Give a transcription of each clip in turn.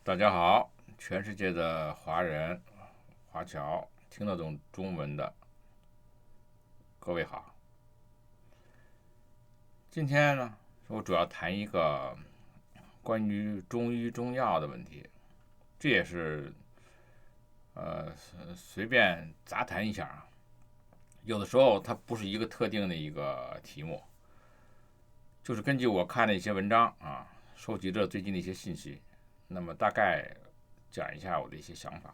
大家好，全世界的华人、华侨听得懂中文的各位好。今天呢，我主要谈一个关于中医中药的问题，这也是随便杂谈一下啊。有的时候它不是一个特定的一个题目，就是根据我看的一些文章啊，收集着最近的一些信息，那么大概讲一下我的一些想法。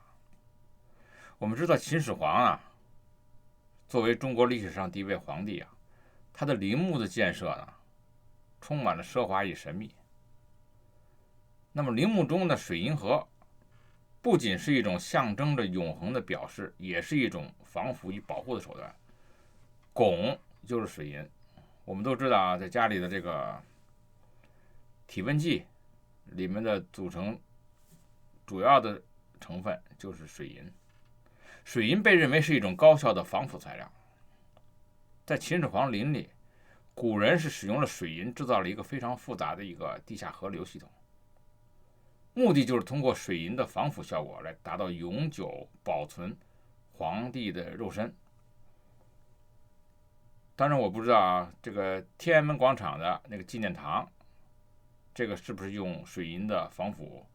我们知道秦始皇啊，作为中国历史上第一位皇帝啊，他的陵墓的建设呢，充满了奢华与神秘。那么陵墓中的水银河，不仅是一种象征着永恒的表示，也是一种防腐与保护的手段。汞就是水银，我们都知道啊，在家里的这个体温计里面的组成主要的成分就是水银。水银被认为是一种高效的防腐材料。在秦始皇陵里，古人是使用了水银制造了一个非常复杂的一个地下河流系统，目的就是通过水银的防腐效果来达到永久保存皇帝的肉身。当然我不知道啊，这个天安门广场的那个纪念堂，这个是不是用水银的防腐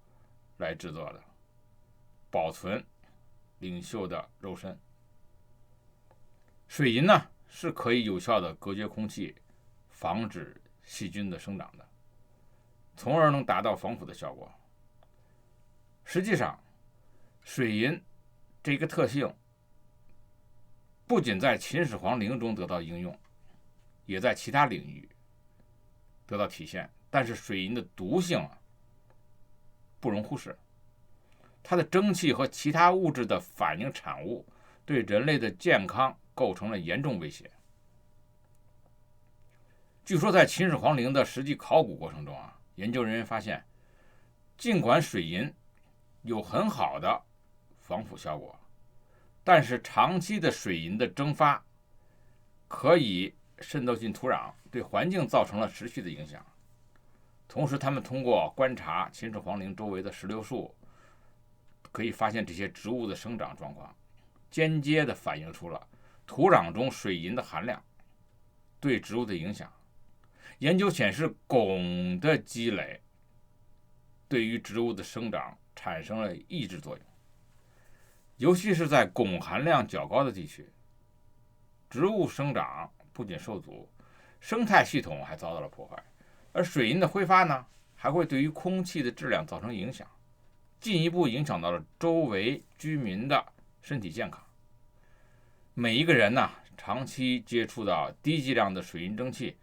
来制作的，保存领袖的肉身。水银呢是可以有效的隔绝空气，防止细菌的生长的，从而能达到防腐的效果。实际上，水银这个特性不仅在秦始皇陵中得到应用，也在其他领域得到体现。但是水银的毒性不容忽视，它的蒸汽和其他物质的反应产物对人类的健康构成了严重威胁。据说在秦始皇陵的实际考古过程中啊，研究人员发现，尽管水银有很好的防腐效果，但是长期的水银的蒸发可以渗透进土壤，对环境造成了持续的影响。同时他们通过观察秦始皇陵周围的石榴树，可以发现这些植物的生长状况，间接地反映出了土壤中水银的含量对植物的影响。研究显示，汞的积累对于植物的生长产生了抑制作用，尤其是在汞含量较高的地区，植物生长不仅受阻，生态系统还遭到了破坏。而水银的挥发呢，还会对于空气的质量造成影响，进一步影响到了周围居民的身体健康。每一个人呢，长期接触到低剂量的水银蒸汽，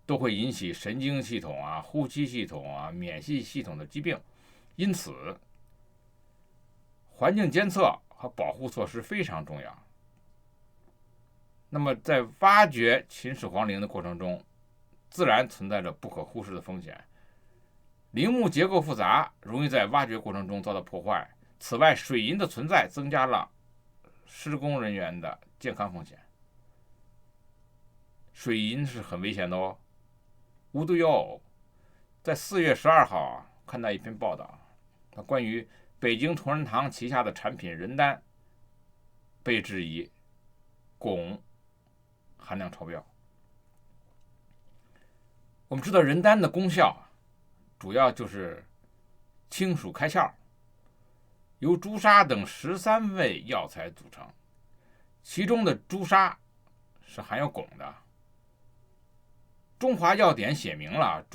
都会引起神经系统啊、呼吸系统啊、免疫系统的疾病。因此，环境监测和保护措施非常重要。那么，在挖掘秦始皇陵的过程中，自然存在着不可忽视的风险。陵墓结构复杂，容易在挖掘过程中遭到破坏。此外，水银的存在增加了施工人员的健康风险。水银是很危险的哦。无独有偶，在4月12号看到一篇报道，关于北京同仁堂旗下的产品人丹被质疑汞含量超标。我们知道人丹的功效主要就是清暑开窍，由朱砂等13味药材组成，其中的朱砂是含有汞的。中华药典写明了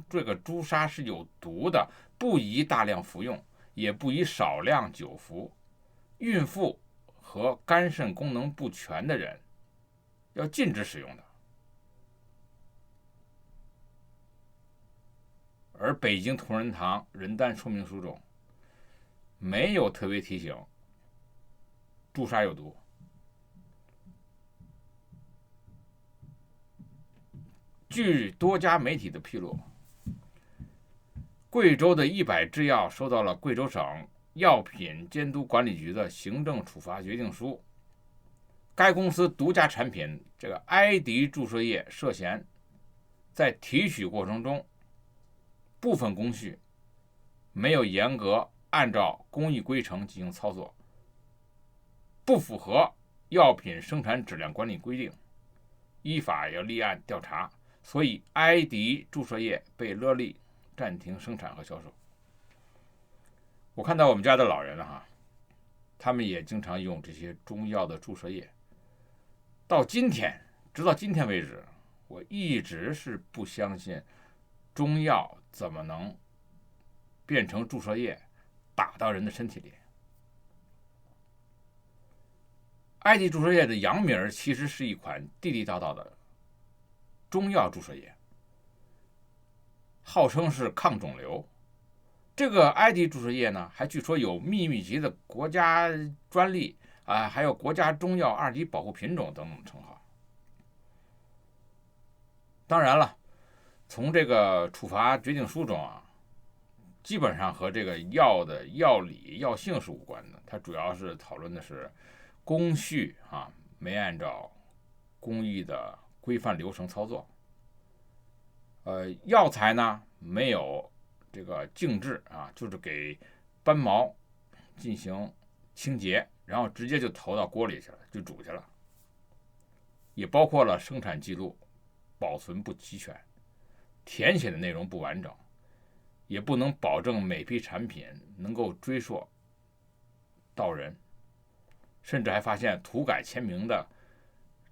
这个朱砂是有毒的，不宜大量服用，也不宜少量久服。孕妇和肝肾功能不全的人要禁止使用的。而北京同仁堂人丹说明书中没有特别提醒朱砂有毒。据多家媒体的披露，贵州的100制药收到了贵州省药品监督管理局的行政处罚决定书。该公司独家产品这个埃迪注射液涉嫌在提取过程中部分工序没有严格按照工艺规程进行操作，不符合药品生产质量管理规定，依法要立案调查，所以埃迪注射液被勒令暂停生产和销售。我看到我们家的老人了他们也经常用这些中药的注射液。直到今天为止，我一直是不相信中药怎么能变成注射液打到人的身体里。埃迪注射液的洋名其实是一款地地道道的中药注射液，号称是抗肿瘤。这个埃迪注射液呢，还据说有秘密级的国家专利还有国家中药2级保护品种等等称号。当然了，从这个处罚决定书中基本上和这个药的药理药性是无关的，它主要是讨论的是工序没按照工艺的规范流程操作，药材呢没有这个静置就是给斑毛进行清洁，然后直接就投到锅里去了，就煮去了，也包括了生产记录保存不齐全，填写的内容不完整，也不能保证每批产品能够追溯到人，甚至还发现涂改签名的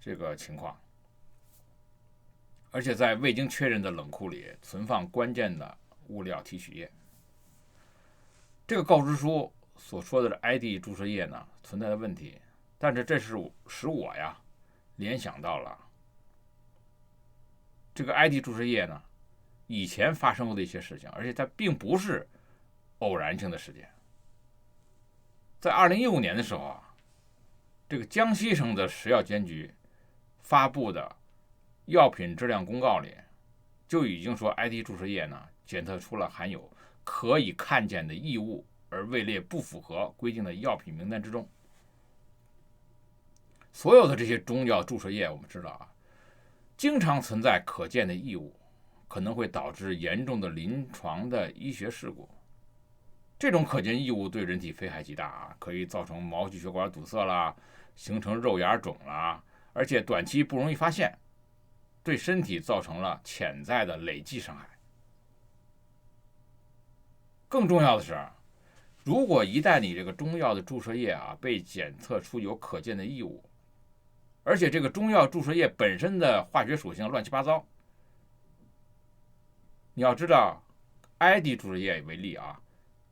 这个情况，而且在未经确认的冷库里存放关键的物料提取液。这个告知书所说的埃迪注射液呢存在的问题，但是这是使我联想到了这个埃迪注射液呢以前发生过的一些事情，而且它并不是偶然性的事件。在2015年的时候这个江西省的食药监局发布的药品质量公告里就已经说埃迪注射液呢检测出了含有可以看见的异物，而位列不符合规定的药品名单之中。所有的这些中药注射液我们知道经常存在可见的异物，可能会导致严重的临床的医学事故。这种可见异物对人体危害极大可以造成毛细血管堵塞啦，形成肉芽肿啦，而且短期不容易发现，对身体造成了潜在的累计伤害。更重要的是，如果一旦你这个中药的注射液被检测出有可见的异物，而且这个中药注射液本身的化学属性乱七八糟，你要知道埃迪注射液为例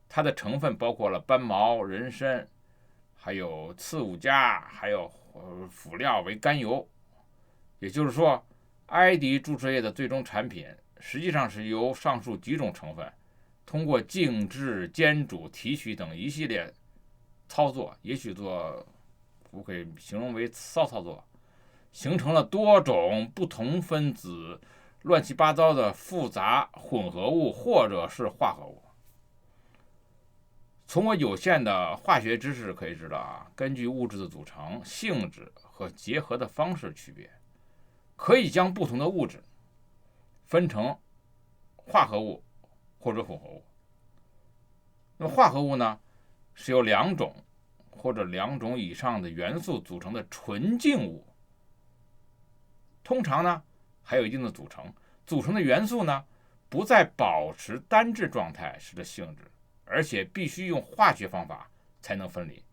它的成分包括了斑毛、人参，还有刺五加，还有辅料为甘油。也就是说，埃迪注射液的最终产品实际上是由上述几种成分通过静置、煎煮、提取等一系列操作，也许我可以形容为骚操作，形成了多种不同分子乱七八糟的复杂混合物或者是化合物。从我有限的化学知识可以知道根据物质的组成、性质和结合的方式区别，可以将不同的物质分成化合物或者混合物。那么化合物呢，是由2种或者2种以上的元素组成的纯净物，通常呢还有一定的组成的元素呢不再保持单质状态时的性质，而且必须用化学方法才能分离，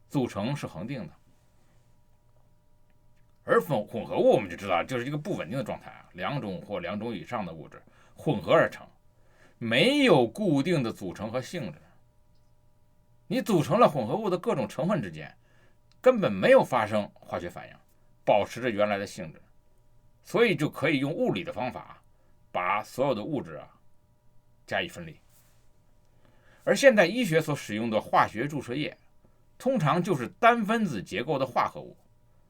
组成是恒定的。而混合物我们就知道就是一个不稳定的状态2种或2种以上的物质混合而成，没有固定的组成和性质。你组成了混合物的各种成分之间根本没有发生化学反应，保持着原来的性质，所以就可以用物理的方法把所有的物质加以分离。而现代医学所使用的化学注射液通常就是单分子结构的化合物，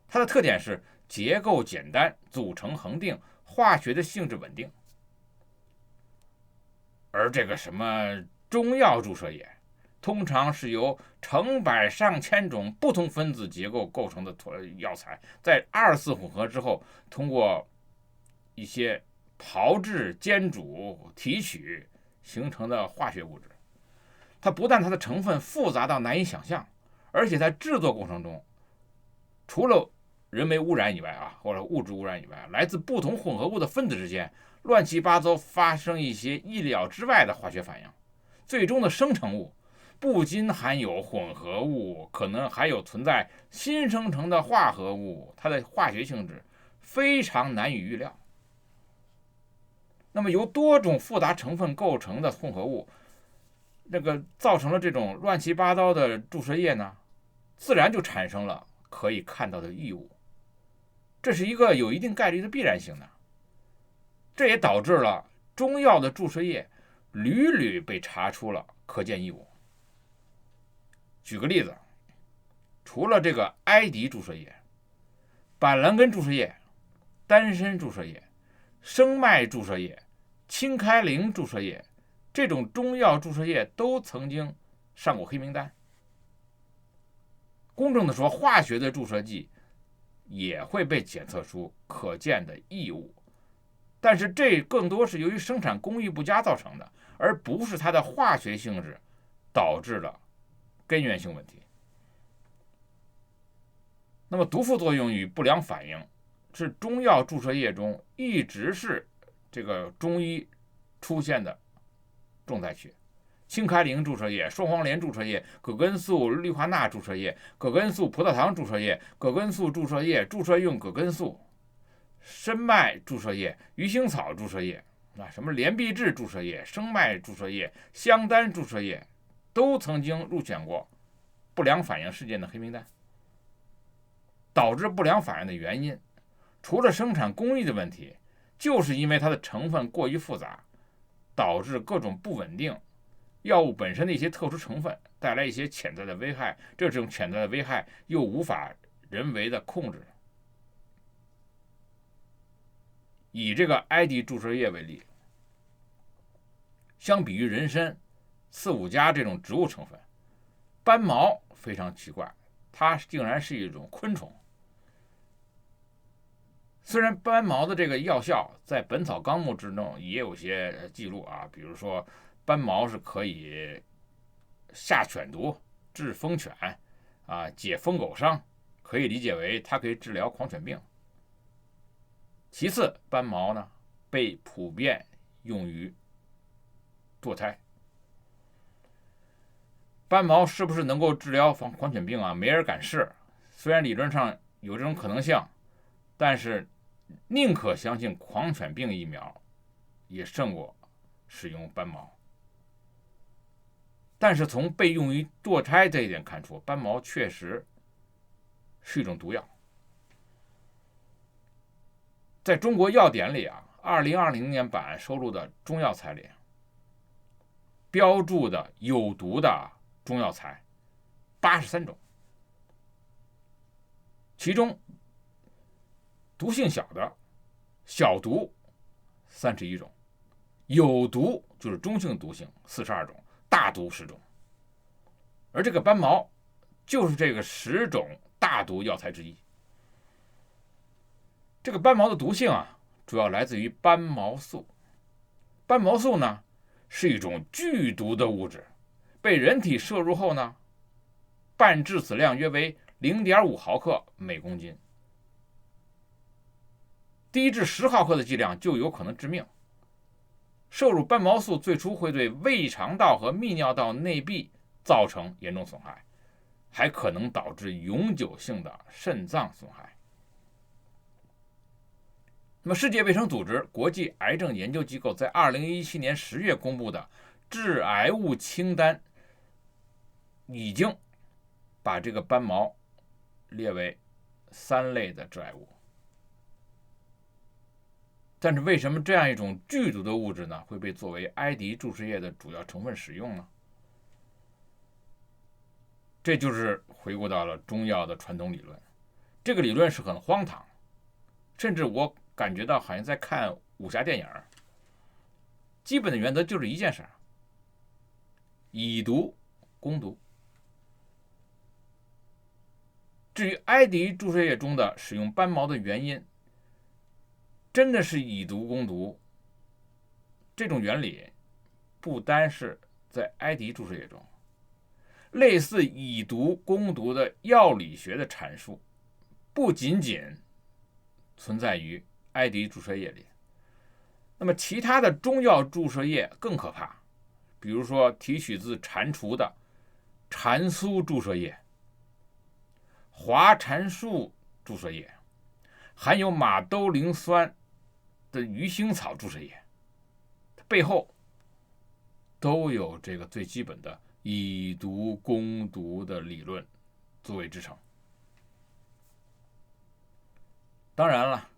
它的特点是结构简单，组成恒定，化学的性质稳定。而这个什么中药注射液通常是由成百上千种不同分子结构构成的药材，在2次混合之后，通过一些炮制、煎煮、提取形成的化学物质，它不但它的成分复杂到难以想象，而且在制作过程中，除了人为污染以外或者物质污染以外，来自不同混合物的分子之间乱七八糟发生一些意料之外的化学反应，最终的生成物不仅含有混合物，可能还有存在新生成的化合物，它的化学性质非常难以预料。那么由多种复杂成分构成的混合物，造成了这种乱七八糟的注射液呢，自然就产生了可以看到的异物，这是一个有一定概率的必然性的。这也导致了中药的注射液屡屡被查出了可见异物。举个例子，除了这个埃迪注射液、板蓝根注射液、丹参注射液、生脉注射液、清开灵注射液，这种中药注射液都曾经上过黑名单。公正的说，化学的注射剂也会被检测出可见的异物，但是这更多是由于生产工艺不佳造成的，而不是它的化学性质导致了根源性问题。那么毒副作用与不良反应是中药注射液中一直是这个中医出现的重灾区。清开灵注射液、双黄连注射液、葛根素氯化钠注射液、葛根素葡萄糖注射液、葛根素注射液、注射用葛根素、参脉注射液、鱼腥草注射液什么连璧质注射液、生脉注射液、香丹注射液，都曾经入选过不良反应事件的黑名单。导致不良反应的原因，除了生产工艺的问题，就是因为它的成分过于复杂，导致各种不稳定，药物本身的一些特殊成分带来一些潜在的危害，这种潜在的危害又无法人为的控制。以这个埃迪注射液为例，相比于人参、四五加这种植物成分，斑毛非常奇怪，它竟然是一种昆虫。虽然斑毛的这个药效在《本草纲目》之中也有些记录比如说斑毛是可以下犬毒、治疯犬解疯狗伤，可以理解为它可以治疗狂犬病。其次，斑毛呢被普遍用于堕胎。斑毛是不是能够治疗狂犬病没人敢试，虽然理论上有这种可能性，但是宁可相信狂犬病疫苗，也胜过使用斑毛。但是从被用于堕胎这一点看出，斑毛确实是一种毒药。在中国药典里2020年版收录的中药材里，标注的有毒的中药材83种，其中毒性小的小毒31种，有毒就是中性毒性42种，大毒10种。而这个斑毛就是这个10种大毒药材之一。这个斑毛的毒性主要来自于斑毛素。斑毛素呢是一种剧毒的物质，被人体摄入后呢，半致死量约为0.5毫克每公斤，低至10毫克的剂量就有可能致命。摄入斑毛素最初会对胃肠道和泌尿道内壁造成严重损害，还可能导致永久性的肾脏损害。那么世界卫生组织国际癌症研究机构在2017年10月公布的致癌物清单已经把这个斑毛列为3类的致癌物。但是为什么这样一种剧毒的物质呢会被作为埃迪注射液的主要成分使用呢？这就是回顾到了中药的传统理论。这个理论是很荒唐，甚至我感觉到好像在看武侠电影。基本的原则就是一件事，以毒攻毒。至于埃迪注射液中的使用斑毛的原因，真的是以毒攻毒，这种原理不单是在埃迪注射液中，类似以毒攻毒的药理学的阐述，不仅仅存在于埃迪注射液里。那么其他的中药注射液更可怕，比如说提取自蟾蜍的蟾酥注射液、华蟾树注射液，含有马兜铃酸的鱼腥草注射液，背后都有这个最基本的以毒攻毒的理论作为支撑。当然了，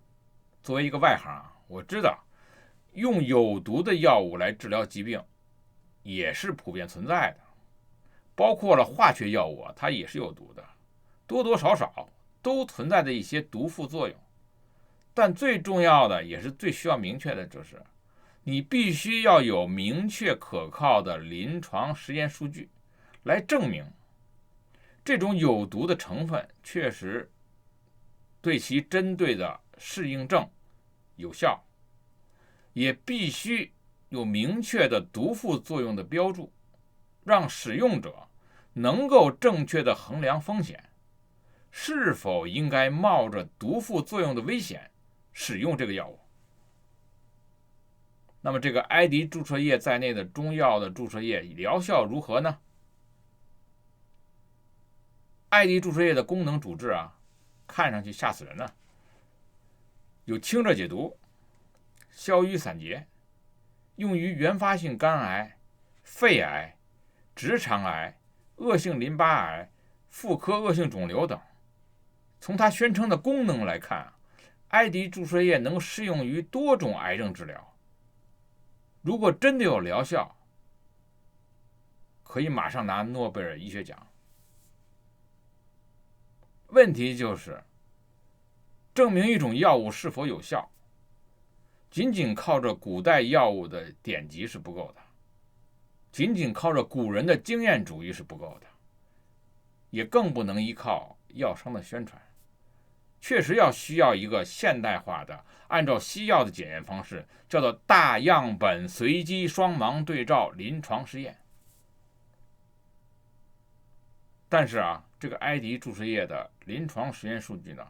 作为一个外行，我知道用有毒的药物来治疗疾病也是普遍存在的，包括了化学药物它也是有毒的，多多少少都存在着一些毒副作用。但最重要的也是最需要明确的，就是你必须要有明确可靠的临床实验数据来证明这种有毒的成分确实对其针对的适应症有效，也必须有明确的毒副作用的标注，让使用者能够正确的衡量风险，是否应该冒着毒副作用的危险使用这个药物。那么这个埃迪注射液在内的中药的注射液疗效如何呢？埃迪注射液的功能主治看上去吓死人呢，有清热解毒、消瘀散结，用于原发性肝癌、肺癌、直肠癌、恶性淋巴癌、妇科恶性肿瘤等。从它宣称的功能来看，埃迪注射液能适用于多种癌症治疗。如果真的有疗效，可以马上拿诺贝尔医学奖。问题就是证明一种药物是否有效，仅仅靠着古代药物的典籍是不够的，仅仅靠着古人的经验主义是不够的，也更不能依靠药商的宣传。确实需要一个现代化的按照西药的检验方式，叫做大样本随机双盲对照临床实验。但是这个埃迪注射液的临床实验数据呢，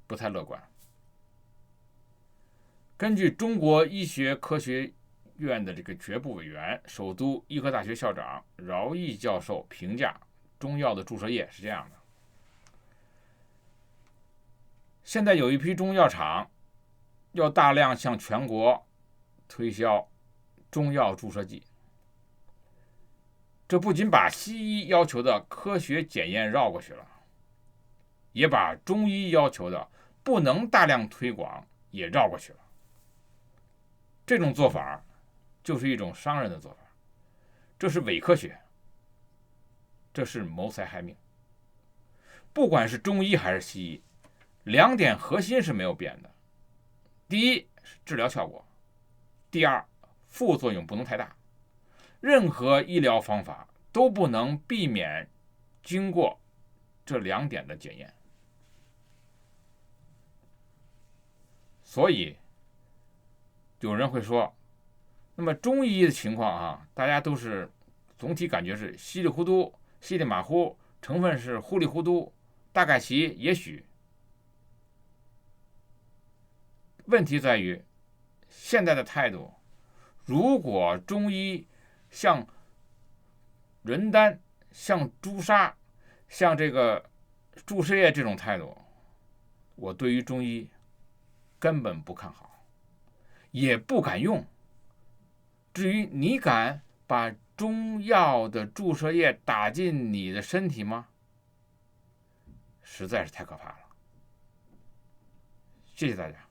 不太乐观。根据中国医学科学院的这个学部委员、首都医科大学校长饶毅教授评价中药的注射液是这样的：现在有一批中药厂要大量向全国推销中药注射剂，这不仅把西医要求的科学检验绕过去了，也把中医要求的不能大量推广也绕过去了。这种做法就是一种商人的做法，这是伪科学，这是谋财害命。不管是中医还是西医，两点核心是没有变的：第一是治疗效果，第二副作用不能太大。任何医疗方法都不能避免经过这两点的检验。所以有人会说，那么中医的情况大家都是总体感觉是稀里糊涂、稀里马虎，成分是糊里糊涂，大概其也许。问题在于现在的态度，如果中医像人丹、像朱砂、像这个注射液这种态度，我对于中医根本不看好，也不敢用。至于你敢把中药的注射液打进你的身体吗？实在是太可怕了。谢谢大家。